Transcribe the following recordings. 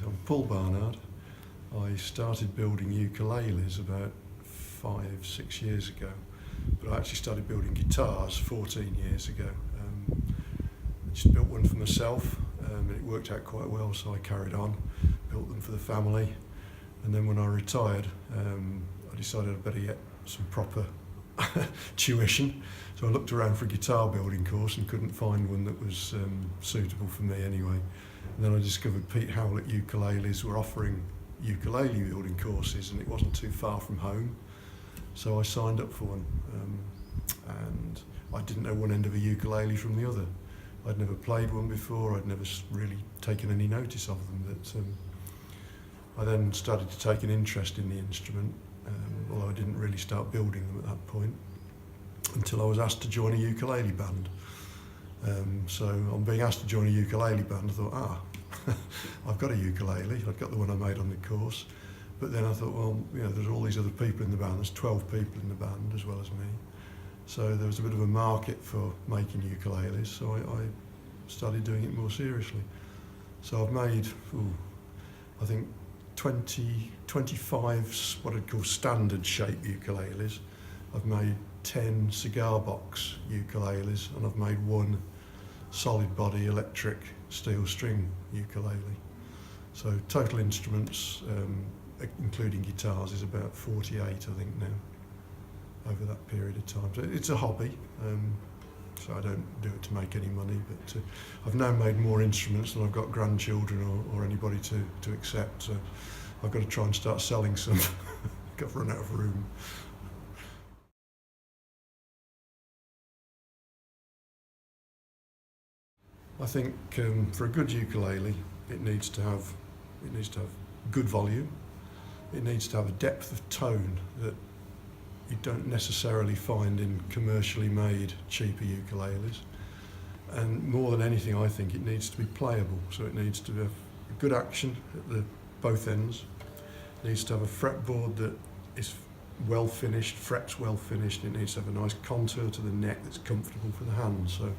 I'm Paul Barnard. I started building ukuleles about 5-6 years ago, but I actually started building guitars 14 years ago. I just built one for myself, and it worked out quite well, so I carried on, built them for the family, and then when I retired, I decided I'd better get some proper tuition. So I looked around for a guitar building course and couldn't find one that was suitable for me anyway. And then I discovered Pete Howlett Ukuleles were offering ukulele building courses, and it wasn't too far from home. So I signed up for one, and I didn't know one end of a ukulele from the other. I'd never played one before, I'd never really taken any notice of them, but I then started to take an interest in the instrument, although I didn't really start building them at that point, until I was asked to join a ukulele band. So on being asked to join a ukulele band, I thought, I've got a ukulele, I've got the one I made on the course, but then I thought, well, you know, there's all these other people in the band, there's 12 people in the band as well as me. So there was a bit of a market for making ukuleles, so I started doing it more seriously. So I've made, I think 25 what I'd call standard shape ukuleles. I've made 10 cigar box ukuleles, and I've made one solid body electric steel string ukulele. So total instruments, including guitars, is about 48, I think, now, over that period of time. So it's a hobby, so I don't do it to make any money, but I've now made more instruments than I've got grandchildren or anybody to accept, so I've got to try and start selling some. Got to run out of room. I think for a good ukulele, it needs to have good volume. It needs to have a depth of tone that you don't necessarily find in commercially made cheaper ukuleles. And more than anything, I think it needs to be playable. So it needs to have good action at both ends. It needs to have a fretboard that is well finished, frets well finished. It needs to have a nice contour to the neck that's comfortable for the hand. So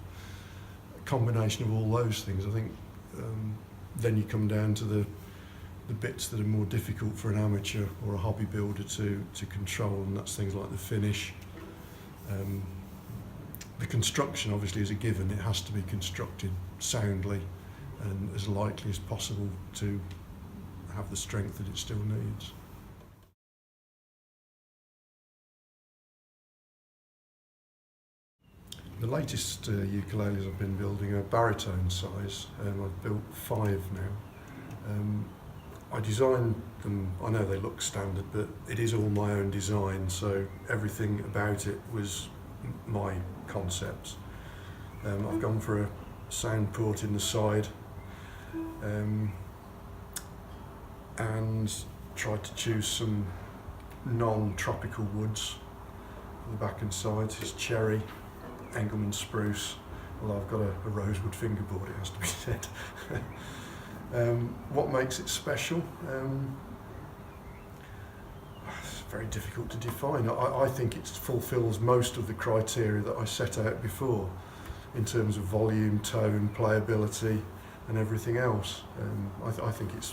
combination of all those things, I think, then you come down to the bits that are more difficult for an amateur or a hobby builder to control, and that's things like the finish. The construction obviously is a given. It has to be constructed soundly and as likely as possible to have the strength that it still needs. The latest ukuleles I've been building are baritone size. I've built 5 now. I designed them, I know they look standard, but it is all my own design, so everything about it was my concepts. I've gone for a sound port in the side, and tried to choose some non-tropical woods for the back and sides. It's cherry, Engelmann spruce, although I've got a rosewood fingerboard, it has to be said. What makes it special? It's very difficult to define. I think it fulfills most of the criteria that I set out before in terms of volume, tone, playability and everything else. I think it's